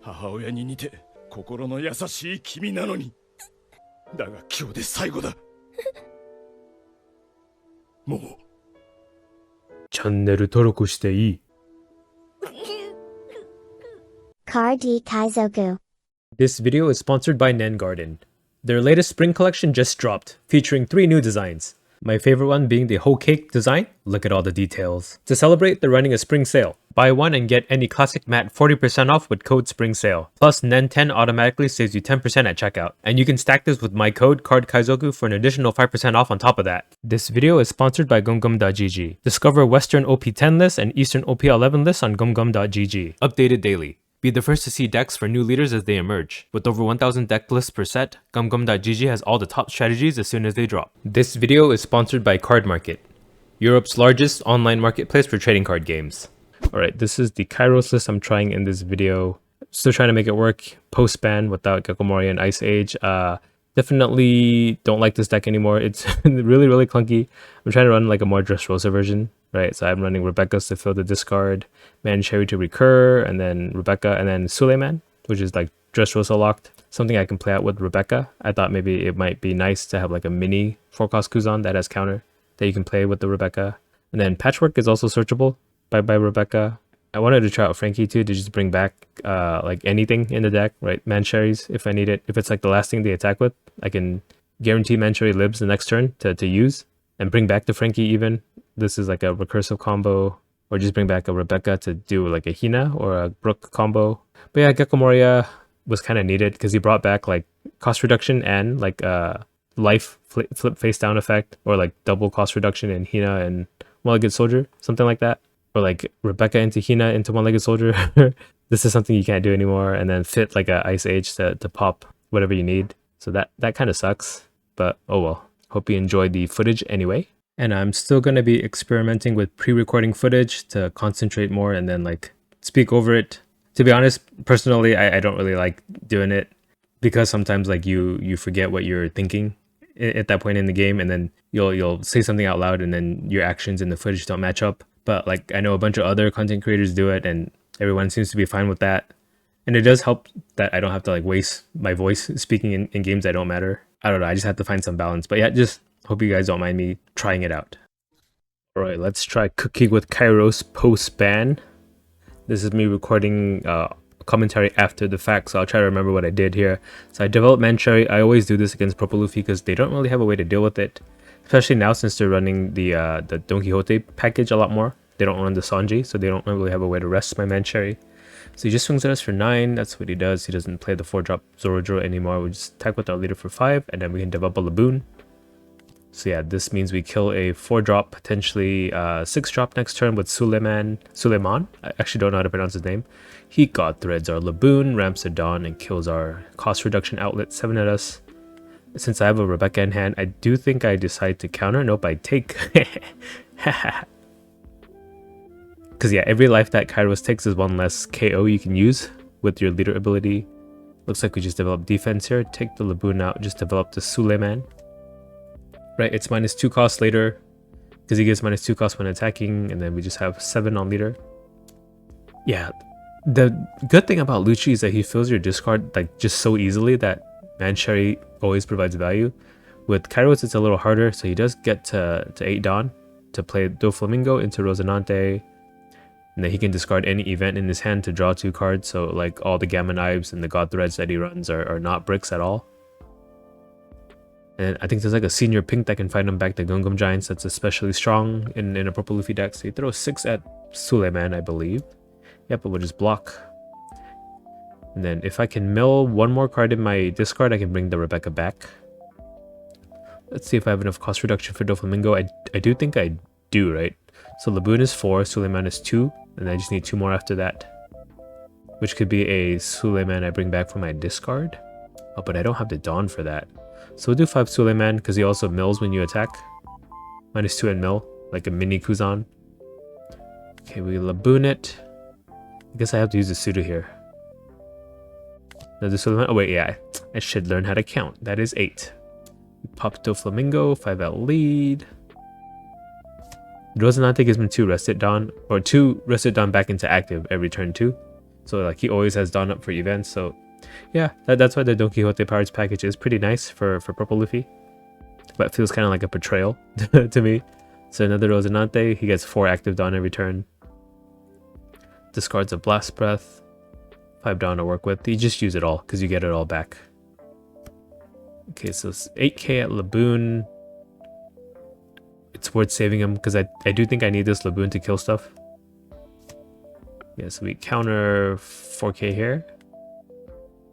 母親に似て心の優しい君なのに。だが今日で最後だ。もう。チャンネル登録していい。Car D Kaizoku. This video is sponsored by Nen Garden. Their latest spring collection just dropped, featuring 3 new designs. My favorite one being the whole cake design. Look at all the details. To celebrate, they're running a spring sale. Buy one and get any classic mat 40% off with code SPRINGSALE. Plus, Nen10 automatically saves you 10% at checkout. And you can stack this with my code Kaizoku for an additional 5% off on top of that. This video is sponsored by gumgum.gg. Discover Western OP10 lists and Eastern OP11 lists on gumgum.gg. Updated daily. Be the first to see decks for new leaders as they emerge. With over 1,000 deck lists per set, gumgum.gg has all the top strategies as soon as they drop. This video is sponsored by Card Market, Europe's largest online marketplace for trading card games. Alright, this is the Kyros list I'm trying in this video. Still trying to make it work post-ban without Gecko, Moria, and Ice Age. Definitely don't like this deck anymore. It's really clunky. I'm trying to run like a more Dressrosa version, right? So I'm running Rebecca's to fill the discard, Mancherry to recur, and then Rebecca, and then Suleiman, which is like Dressrosa locked. Something I can play out with Rebecca. I thought maybe it might be nice to have like a mini 4-cost Kuzan that has counter that you can play with the Rebecca. And then Patchwork is also searchable by Rebecca. I wanted to try out Frankie too to just bring back like anything in the deck, right? Mancherries if I need it. If it's like the last thing they attack with, I can guarantee Mancherry libs the next turn to use and bring back the Frankie even. This is like a recursive combo, or just bring back a Rebecca to do like a Hina or a Brook combo. But yeah, Gecko Moria was kind of needed because he brought back like cost reduction and like life flip face down effect, or like double cost reduction in Hina and One-Legged Soldier, something like that. Or like Rebecca into Hina into One-Legged Soldier. This is something you can't do anymore, and then fit like a Ice Age to pop whatever you need. So that kind of sucks, but oh well. Hope you enjoyed the footage anyway. And I'm still going to be experimenting with pre-recording footage to concentrate more and then like speak over it. To be honest, personally, I don't really like doing it because sometimes like you forget what you're thinking at that point in the game, and then you'll say something out loud and then your actions in the footage don't match up. But like I know a bunch of other content creators do it and everyone seems to be fine with that. And it does help that I don't have to like waste my voice speaking in games that don't matter. I don't know, I just have to find some balance. But yeah, just hope you guys don't mind me trying it out. Alright, let's try cooking with Kyros post-ban. This is me recording commentary after the fact, so I'll try to remember what I did here. So I developed Mancherry. I always do this against Purple Luffy because they don't really have a way to deal with it. Especially now since they're running the Don Quixote package a lot more. They don't run the Sanji, so they don't really have a way to rest my Mancherry. So he just swings at us for 9, that's what he does. He doesn't play the 4-drop Zoro anymore. We just attack with our leader for 5, and then we can develop a Laboon. So yeah, this means we kill a 4-drop, potentially 6-drop next turn with Suleiman. I actually don't know how to pronounce his name. He God Threads our Laboon, ramps the Dawn, and kills our cost reduction outlet 7 at us. Since I have a Rebecca in hand, I do think I decide to counter. Nope, I take. Because yeah, every life that Kyros takes is 1 less KO you can use with your leader ability. Looks like we just developed defense here. Take the Laboon out, just develop the Suleiman. Right, it's -2 cost later, because he gives -2 cost when attacking, and then we just have 7 on leader. Yeah, the good thing about Lucci is that he fills your discard like just so easily that Mancherry always provides value. With Kyros, it's a little harder, so he does get to 8 Dawn to play Doflamingo into Rosinante, and then he can discard any event in his hand to draw 2 cards, so like all the Gamma Knives and the God Threads that he runs are not bricks at all. And I think there's like a senior pink that can find him back to Gungam Giants that's especially strong in a Purple Luffy deck, so he throws 6 at Suleiman, I believe. Yep, but we'll just block. And then if I can mill 1 more card in my discard, I can bring the Rebecca back. Let's see if I have enough cost reduction for Doflamingo. I do think I do, right? So Laboon is 4, Suleiman is 2, and I just need 2 more after that. Which could be a Suleiman I bring back from my discard. Oh, but I don't have the Dawn for that. So we'll do 5 Suleiman, because he also mills when you attack. -2 and mill, like a mini Kuzan. Okay, we Laboon it. I guess I have to use the Suda here. Another Suleiman. Oh wait, yeah, I should learn how to count. That is 8. Pop Doflamingo, 5 out lead. Rosinante gives me 2 Rested Dawn, or 2 Rested Dawn back into active every turn too. So like he always has Dawn up for events. So yeah, that's why the Don Quixote Pirates package is pretty nice for Purple Luffy. But it feels kind of like a betrayal to me. So another Rosinante, he gets 4 active Dawn every turn. Discards a Blast Breath. 5 Dawn to work with. You just use it all because you get it all back. Okay, so it's 8k at Laboon. It's worth saving him because I do think I need this Laboon to kill stuff. Yeah, so we counter 4k here.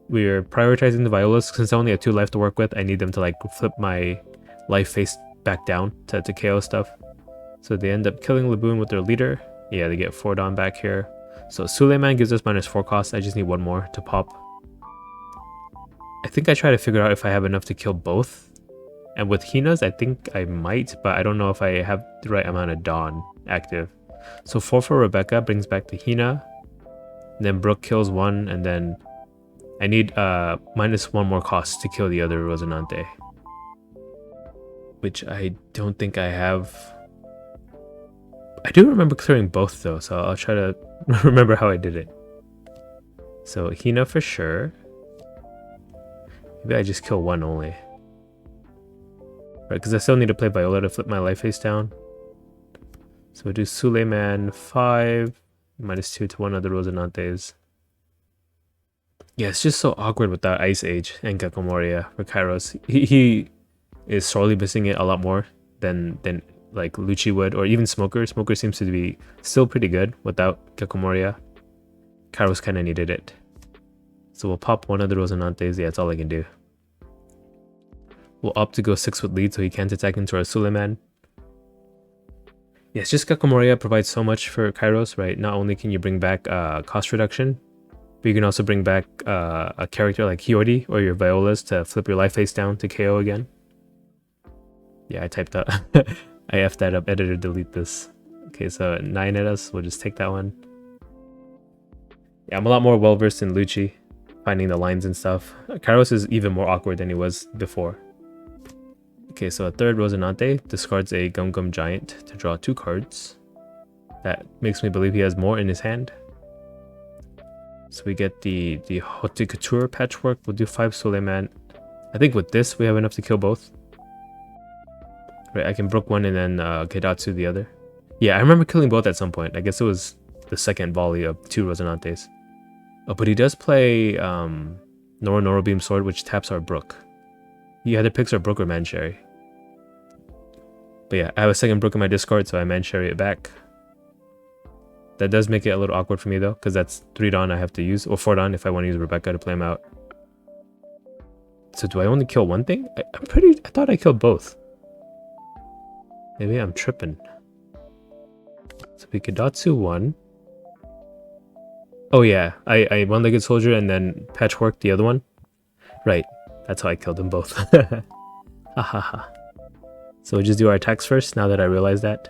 We're prioritizing the Violas since I only have 2 life to work with. I need them to like flip my life face back down to KO stuff. So they end up killing Laboon with their leader. Yeah, they get 4 Dawn back here. So Suleiman gives us -4 cost. I just need 1 more to pop. I think I try to figure out if I have enough to kill both. And with Hina's, I think I might, but I don't know if I have the right amount of Dawn active. So 4 for Rebecca brings back the Hina. Then Brooke kills 1, and then I need -1 more cost to kill the other Rosinante. Which I don't think I have. I do remember clearing both though, so I'll try to remember how I did it. So Hina for sure. Maybe I just kill 1 only. Right, because I still need to play Viola to flip my life face down. So we'll do Suleiman 5, -2 to one of the Rosinantes. Yeah, it's just so awkward without Ice Age and Gecko Moria for Kyros. He is sorely missing it a lot more than like Lucci would, or even Smoker. Smoker seems to be still pretty good without Gecko Moria. Kyros kind of needed it. So we'll pop one of the Rosinantes. Yeah, that's all I can do. We'll opt to go 6 with lead so he can't attack into our Suleiman. Yeah, it's just Gecko Moria provides so much for Kyros, right? Not only can you bring back cost reduction, but you can also bring back a character like Hiyori or your Violas to flip your life face down to KO again. Yeah, I typed that. I F'd that up. Editor, delete this. Okay, so 9 at us. We'll just take that one. Yeah, I'm a lot more well-versed in Lucci, finding the lines and stuff. Kyros is even more awkward than he was before. Okay, so a third Rosinante discards a Gum Gum Giant to draw 2 cards. That makes me believe he has more in his hand. So we get the Haute Couture Patchwork. We'll do 5 Suleiman. I think with this, we have enough to kill both. Right, I can Brook 1 and then Kedatsu the other. Yeah, I remember killing both at some point. I guess it was the second volley of 2 Rosinantes. Oh, but he does play Noro Beam Sword, which taps our Brook. He either picks our Brook or Mancherry. But yeah, I have a second Brook in my discard, so I Mancherry it back. That does make it a little awkward for me though, because that's 3 Dawn I have to use, or 4 Dawn if I want to use Rebecca to play him out. So do I only kill 1 thing? I thought I killed both. Maybe I'm tripping. So we Kedatsu 1. Oh yeah, I One-Legged Soldier and then Patchwork the other one. Right, that's how I killed them both. Hahaha. So we'll just do our attacks first, now that I realize that.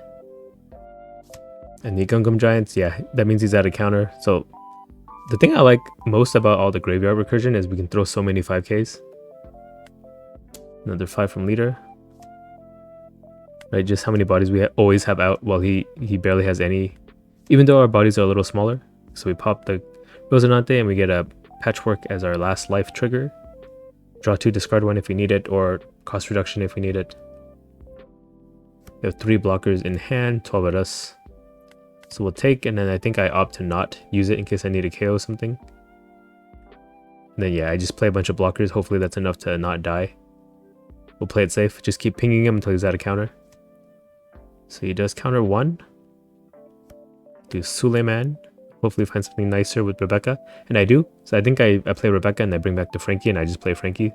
And the Gum Gum Giants, yeah, that means he's out of counter. So the thing I like most about all the graveyard recursion is we can throw so many 5Ks. Another 5 from leader. Right, just how many bodies we always have out while he barely has any. Even though our bodies are a little smaller. So we pop the Rosinante and we get a Patchwork as our last life trigger. Draw 2, discard 1 if we need it, or cost reduction if we need it. We have 3 blockers in hand, 12 at us. So we'll take, and then I think I opt to not use it in case I need a KO something. And then yeah, I just play a bunch of blockers. Hopefully that's enough to not die. We'll play it safe. Just keep pinging him until he's out of counter. So he does counter 1. Do Suleiman. Hopefully find something nicer with Rebecca. And I do. So I think I play Rebecca and I bring back the Frankie and I just play Frankie.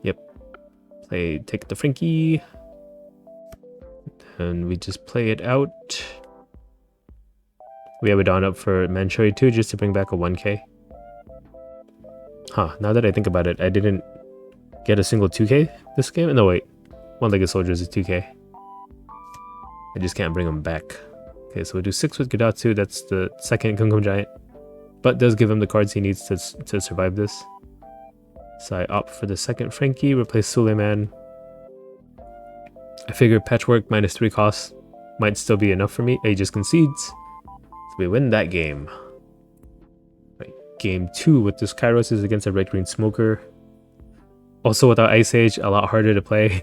Yep. Take the Frankie. And we just play it out. We have a Dawn up for Mancherry 2 just to bring back a 1k. Huh, now that I think about it, I didn't get a single 2k this game. No, wait. One-Legged Soldier is a 2k. I just can't bring him back. Okay, so we'll do 6 with Kedatsu. That's the second Gum Gum Giant. But does give him the cards he needs to survive this. So I opt for the second Frankie, replace Suleiman. I figure Patchwork -3 costs might still be enough for me. He just concedes. So we win that game. Game 2 with this Kyros is against a red-green smoker. Also without Ice Age, a lot harder to play.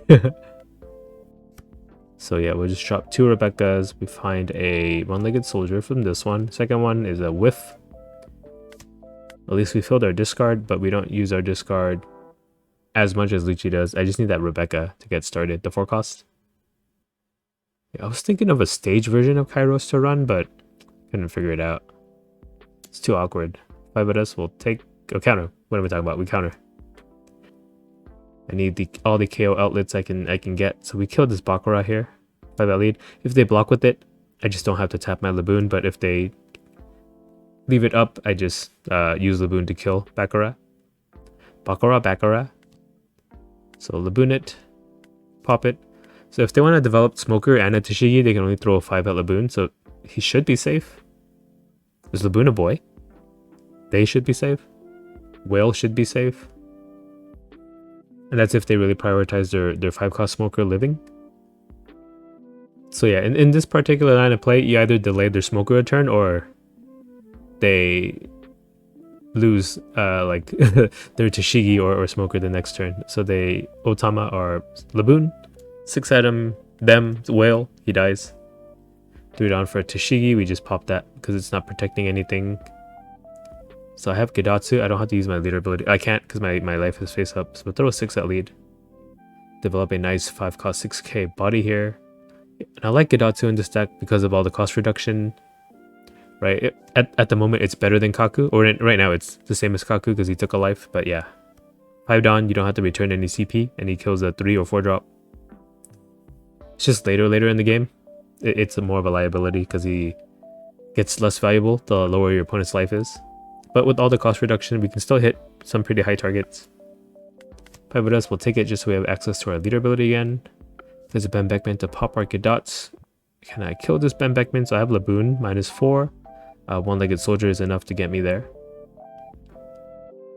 So yeah, we'll just drop 2 Rebekahs. We find a one-legged soldier from this one. Second one is a whiff. At least we filled our discard, but we don't use our discard as much as Lychee does. I just need that Rebekah to get started, the 4 cost. Yeah, I was thinking of a stage version of Kyros to run, but couldn't figure it out. It's too awkward. 5 of us will take a counter. What are we talking about? We counter. I need all the KO outlets I can get. So we kill this Bakura here. 5 out lead. If they block with it, I just don't have to tap my Laboon. But if they leave it up, I just use Laboon to kill Bakura. Bakura. So Laboon it. Pop it. So if they want to develop Smoker and a Tashigi, they can only throw a 5 at Laboon. So he should be safe. Is Laboon a boy? They should be safe. Whale should be safe. And that's if they really prioritize their 5 cost smoker living. So yeah, in this particular line of play, you either delay their smoker return or they lose like their Tashigi or smoker the next turn. So they Otama or Laboon. 6 item, them, whale, he dies. 3 down for a Tashigi, we just pop that because it's not protecting anything. So I have Gedatsu, I don't have to use my leader ability. I can't because my life is face up. So we'll throw a 6 at lead. Develop a nice 5 cost 6k body here. And I like Gedatsu in this deck because of all the cost reduction. Right, at the moment it's better than Kaku. Or right now it's the same as Kaku because he took a life. But yeah, 5 down, you don't have to return any CP. And he kills a 3 or 4 drop. It's just later in the game. It's more of a liability because he gets less valuable the lower your opponent's life is. But with all the cost reduction, we can still hit some pretty high targets. 5 of us will take it just so we have access to our leader ability again. There's a Ben Beckman to pop our Gedots. Can I kill this Ben Beckman? So I have Laboon, -4. One-legged soldier is enough to get me there.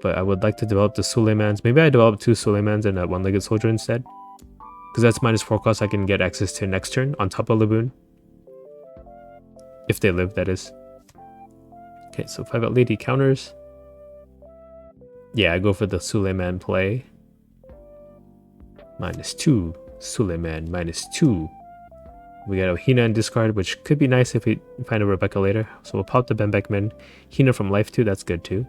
But I would like to develop the Suleimans. Maybe I develop 2 Suleimans and a one-legged soldier instead. Because that's -4 cost I can get access to next turn on top of Laboon. If they live, that is. Okay, so 5 out lead, he counters. Yeah, I go for the Suleiman play. -2. Suleiman, -2. We got a Hina in discard, which could be nice if we find a Rebekah later. So we'll pop the Ben Beckman. Hina from life too, that's good too.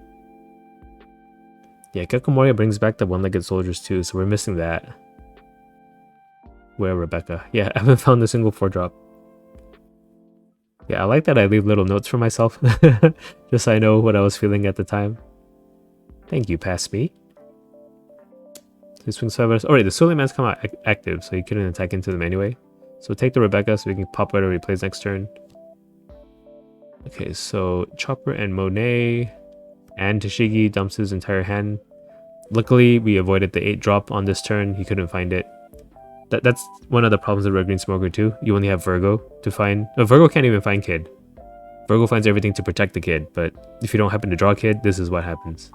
Yeah, Gecko Moria brings back the one-legged soldiers too, so we're missing that. Where Rebekah? Yeah, I haven't found a single 4-drop. Yeah, I like that I leave little notes for myself, just so I know what I was feeling at the time. Thank you, pass me. He swings 5 hours. Alright, the Suleiman's come out active, so he couldn't attack into them anyway. So take the Rebekah so we can pop whatever he plays next turn. Okay, so Chopper and Monet and Tashigi dumps his entire hand. Luckily, we avoided the 8-drop on this turn. He couldn't find it. That's one of the problems with Red Green Smoker too. You only have Virgo to find. Virgo can't even find Kid. Virgo finds everything to protect the Kid, but if you don't happen to draw Kid, this is what happens.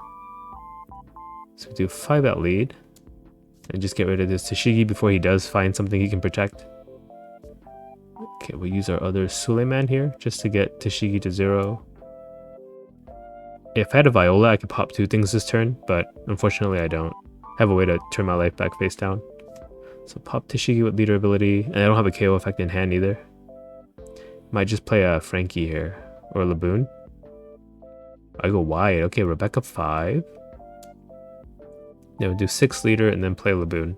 So we do 5 out lead. And just get rid of this Tashigi before he does find something he can protect. Okay, we'll use our other Suleiman here just to get Tashigi to 0. If I had a Viola, I could pop 2 things this turn, but unfortunately I don't have a way to turn my life back face down. So pop Tashigi with leader ability, and I don't have a KO effect in hand either. Might just play a Frankie here, or Laboon. I go wide. Okay, Rebekah 5. Then we'll do 6 leader and then play Laboon.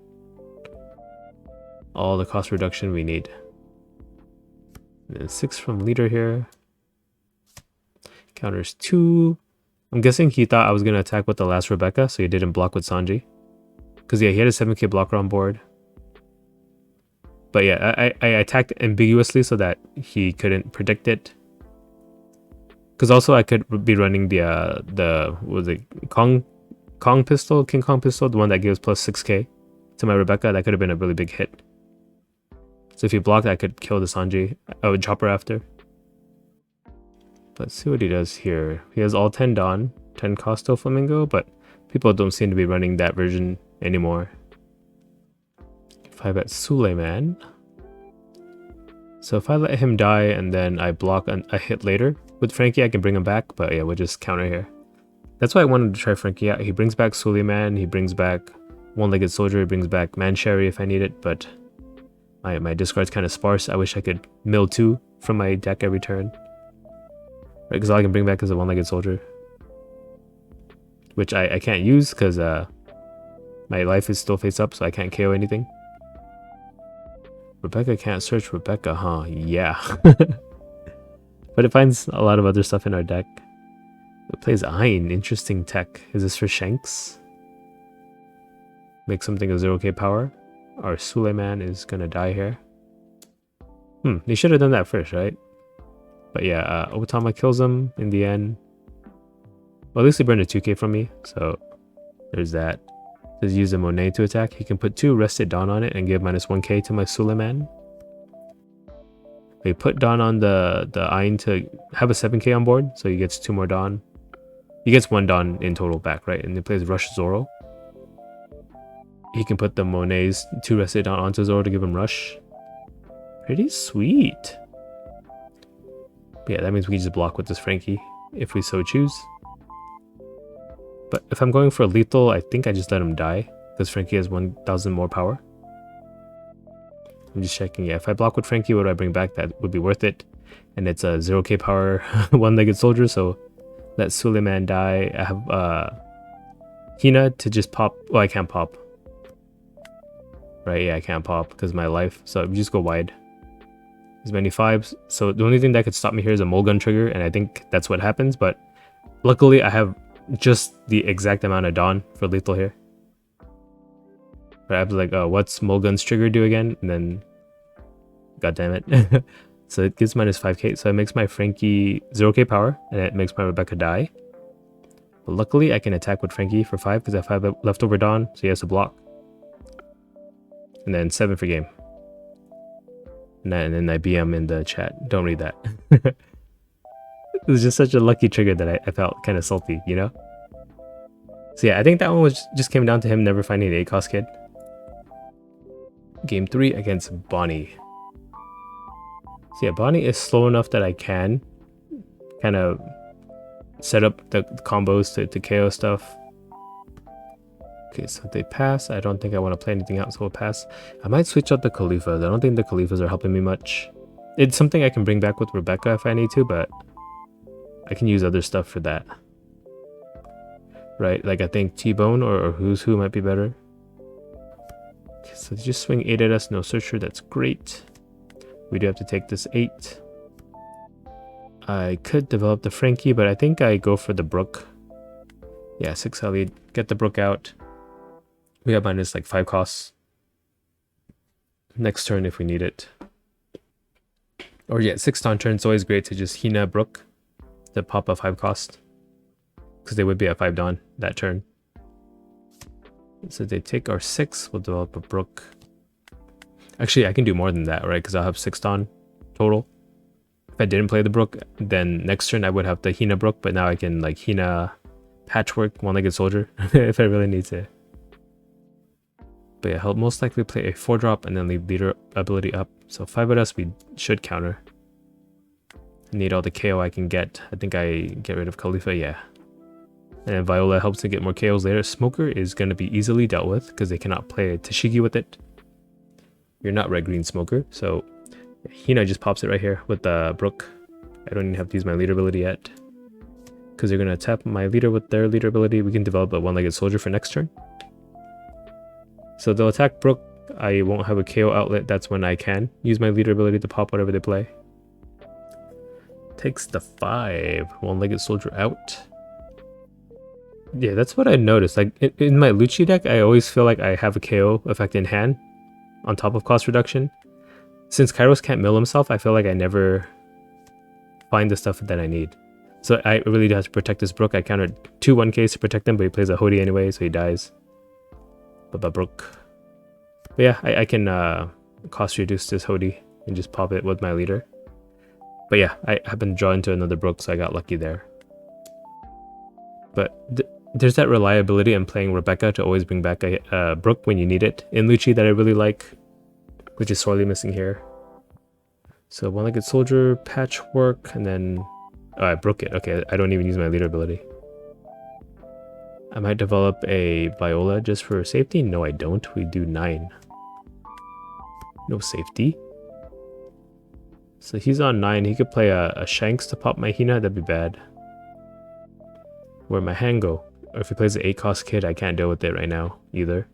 All the cost reduction we need. And then 6 from leader here. Counters 2. I'm guessing he thought I was going to attack with the last Rebekah, so he didn't block with Sanji. Because yeah, he had a 7k blocker on board. But yeah, I attacked ambiguously so that he couldn't predict it. Because also I could be running the what was it, Kong pistol, King Kong pistol, the one that gives plus 6k to my Rebekah. That could have been a really big hit. So if he blocked, I could kill the Sanji. I would chop her after. Let's see what he does here. He has all 10 Dawn, 10 Costo Flamingo, but people don't seem to be running that version anymore. 5 at Suleiman. So if I let him die and then I block and I hit later, with Frankie I can bring him back, but yeah, we'll just counter here. That's why I wanted to try Frankie out. He brings back Suleiman, he brings back One-Legged Soldier, he brings back Mancherry if I need it, but my discard's kind of sparse. I wish I could mill 2 from my deck every turn. Right, because all I can bring back is a One-Legged Soldier. Which I can't use because my life is still face up, so I can't KO anything. Rebecca can't search Rebecca, huh? Yeah. But it finds a lot of other stuff in our deck. It plays Ein, interesting tech. Is this for Shanks? Make something a 0k power. Our Suleiman is gonna die here. They should have done that first, right? But yeah, Obitama kills him in the end. Well, at least he burned a 2k from me, so there's that. Just use a Monet to attack. He can put 2 Rested Dawn on it and give minus 1k to my Suleiman. We put Dawn on the Ein to have a 7k on board, so he gets 2 more Dawn. He gets 1 Dawn in total back, right? And he plays Rush Zoro. He can put the Monet's 2 Rested Dawn onto Zoro to give him Rush. Pretty sweet. But yeah, that means we can just block with this Frankie, if we so choose. But if I'm going for lethal, I think I just let him die, because Frankie has 1000 more power. I'm just checking, yeah, if I block with Frankie, what do I bring back? That would be worth it. And it's a 0k power one-legged soldier, so let Suleiman die. I have Hina to just pop. Well, I can't pop. Right, yeah, I can't pop because of my life. So we just go wide. As many 5s. So the only thing that could stop me here is a Mulgun trigger, and I think that's what happens. But luckily, I have just the exact amount of Dawn for lethal here. But I have like, what's Mulgun's trigger do again? And then, god damn it. So it gives minus 5k. So it makes my Frankie 0k power, and it makes my Rebecca die. But luckily, I can attack with Frankie for 5 because I have 5 leftover Dawn, so he has to block. And then 7 for game. And then I BM in the chat. Don't read that. It was just such a lucky trigger that I felt kind of salty, you know? So yeah, I think that one was just came down to him never finding the 8-cost kid. Game 3 against Bonnie. So yeah, Bonnie is slow enough that I can kind of set up the combos to KO stuff. Okay, so they pass. I don't think I want to play anything else, so we'll pass. I might switch out the Khalifas. I don't think the Khalifas are helping me much. It's something I can bring back with Rebecca if I need to, but I can use other stuff for that. Right, like I think T-Bone or Who's Who might be better. Okay, so just swing 8 at us, no searcher, that's great. We do have to take this 8. I could develop the Frankie, but I think I go for the Brook. Yeah, 6 lead. Get the Brook out. We have minus like 5 costs. Next turn if we need it. Or yeah, 6 Dawn turn, it's always great to just Hina Brook to pop a 5 cost. Because they would be at 5 Dawn that turn. So they take our 6, we'll develop a Brook. Actually, I can do more than that, right? Because I'll have 6 Dawn total. If I didn't play the Brook, then next turn I would have the Hina Brook, but now I can like Hina Patchwork, One-Legged Soldier, if I really need to. But yeah, he'll most likely play a 4-drop and then leave leader ability up. So 5 of us we should counter. I need all the KO I can get. I think I get rid of Khalifa, yeah. And Viola helps to get more KOs later. Smoker is going to be easily dealt with because they cannot play Tashigi with it. You're not red-green Smoker, so Hina just pops it right here with the Brook. I don't even have to use my leader ability yet. Because they're going to tap my leader with their leader ability. We can develop a One-Legged Soldier for next turn. So they'll attack Brook. I won't have a KO outlet. That's when I can use my leader ability to pop whatever they play. Takes the 5. One-Legged Soldier out. Yeah, that's what I noticed. Like in my Lucci deck, I always feel like I have a KO effect in hand on top of cost reduction. Since Kyros can't mill himself, I feel like I never find the stuff that I need. So I really do have to protect this Brook. I countered 2 1Ks to protect him, but he plays a Hody anyway, so he dies. But Brook. But yeah, I can cost reduce this Hody and just pop it with my leader. But yeah, I happened to draw into another Brook, so I got lucky there. But there's that reliability in playing Rebecca to always bring back a Brook when you need it in Lucci that I really like, which is sorely missing here. So One-Legged Soldier, Patchwork, and then I broke it. Okay, I don't even use my leader ability. I might develop a Viola just for safety. No, I don't. We do 9. No safety. So he's on 9. He could play a Shanks to pop my Hina. That'd be bad. Where'd my hand go? Or if he plays the 8 cost kid, I can't deal with it right now either.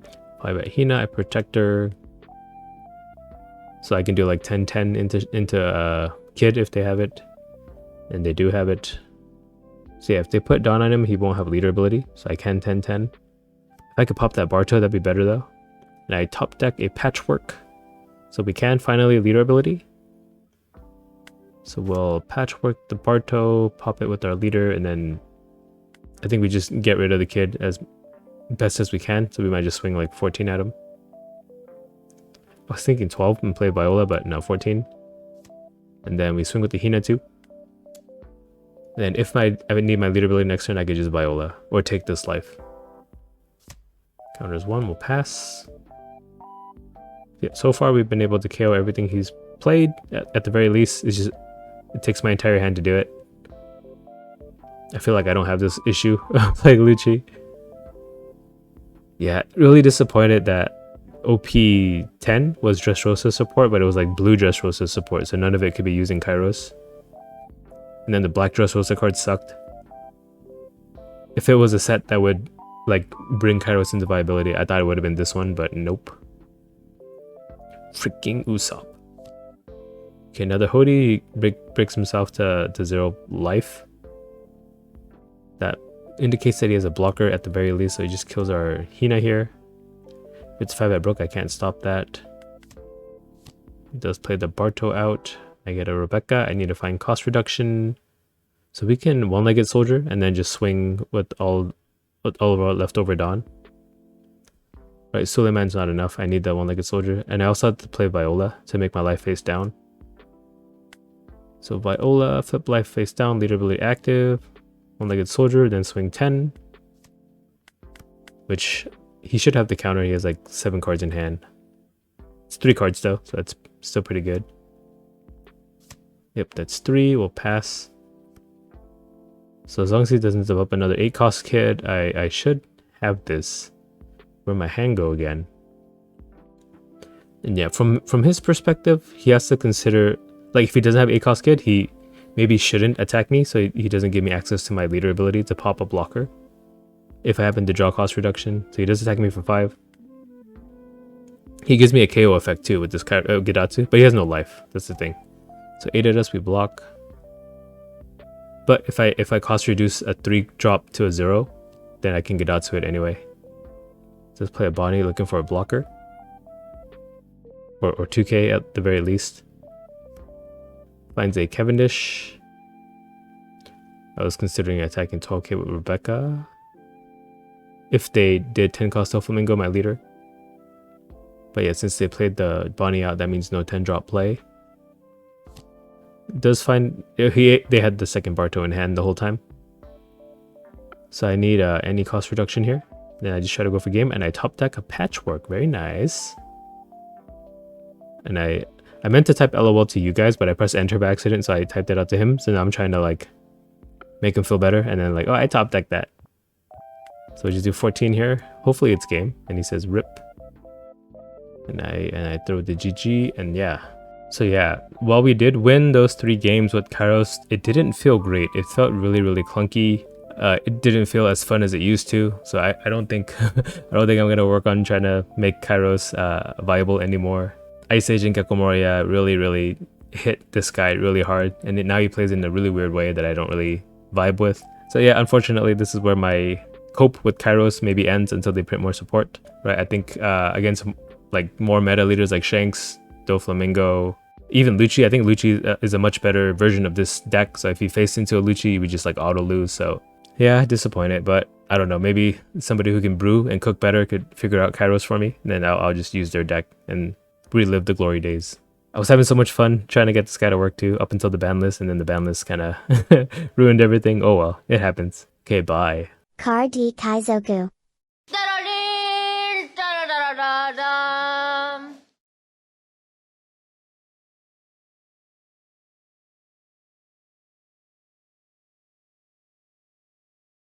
If I bet Hina, I protect her. So I can do like 10-10 into kid if they have it. And they do have it. So yeah, if they put Dawn on him, he won't have leader ability. So I can 10-10. If I could pop that Barto, that'd be better though. And I top deck a Patchwork. So we can finally leader ability. So we'll Patchwork the Barto, pop it with our leader, and then I think we just get rid of the kid as best as we can. So we might just swing like 14 at him. I was thinking 12 and play Viola, but no, 14. And then we swing with the Hina too. Then if I need my leader ability next turn, I could just Viola or take this life. Counters 1, we'll pass. Yeah, so far we've been able to KO everything he's played. At the very least, it's just it takes my entire hand to do it. I feel like I don't have this issue playing Lucci. Yeah, really disappointed that OP10 was Dressrosa support, but it was like blue Dressrosa support, so none of it could be using Kyros. And then the black Dressrosa card sucked. If it was a set that would like bring Kyros into viability, I thought it would have been this one, but nope. Freaking Usopp. Okay, another Hody breaks himself to 0 life. That indicates that he has a blocker at the very least, so he just kills our Hina here. If it's 5 at Brook, I can't stop that. He does play the Barto out. I get a Rebecca. I need to find cost reduction. So we can one-legged soldier and then just swing with all of our leftover Dawn. Right, Suleiman's not enough. I need that one-legged soldier. And I also have to play Viola to make my life face down. So Viola, flip life face down, leader ability active. One-legged soldier, then swing 10. Which he should have the counter. He has like 7 cards in hand. It's 3 cards though, so that's still pretty good. Yep, that's 3. We'll pass. So as long as he doesn't develop another 8 cost kid, I should have this. Where'd my hand go again? And yeah, from his perspective, he has to consider, like if he doesn't have 8 cost kid, he maybe shouldn't attack me, so he doesn't give me access to my leader ability to pop a blocker. If I happen to draw cost reduction, so he does attack me for 5. He gives me a KO effect too with this Gedatsu, but he has no life. That's the thing. So 8 at us, we block. But if I cost reduce a 3 drop to a 0, then I can Gedatsu it anyway. Let's play a Bonnie looking for a blocker. Or 2k at the very least. Finds a Cavendish. I was considering attacking 12k with Rebecca. If they did 10 cost Flamingo, my leader. But yeah, since they played the Bonnie out, that means no 10 drop play. Does find they had the second Barto in hand the whole time. So I need any cost reduction here. Then I just try to go for game and I top deck a Patchwork. Very nice. And I meant to type LOL to you guys, but I pressed enter by accident, so I typed it out to him. So now I'm trying to like make him feel better, and then like, oh, I top decked that. So we just do 14 here. Hopefully it's game. And he says rip. And I throw the GG, and yeah. So yeah, while we did win those 3 games with Kyros, it didn't feel great. It felt really, really clunky. It didn't feel as fun as it used to. So I don't think I'm gonna work on trying to make Kyros viable anymore. Ice Age and Gecko Moria really hit this guy really hard, and now he plays in a really weird way that I don't really vibe with. So yeah, unfortunately, this is where my cope with Kyros maybe ends until they print more support. Right? I think against like more meta leaders like Shanks, Doflamingo, even Lucci. I think Lucci is a much better version of this deck. So if he faced into a Lucci, we just like auto lose. So yeah, disappointed, but I don't know. Maybe somebody who can brew and cook better could figure out Kyros for me. And then I'll just use their deck and relive the glory days. I was having so much fun trying to get this guy to work too, up until the ban list, and then the ban list kind of ruined everything. Oh well, it happens. Okay, bye. Kaizoku.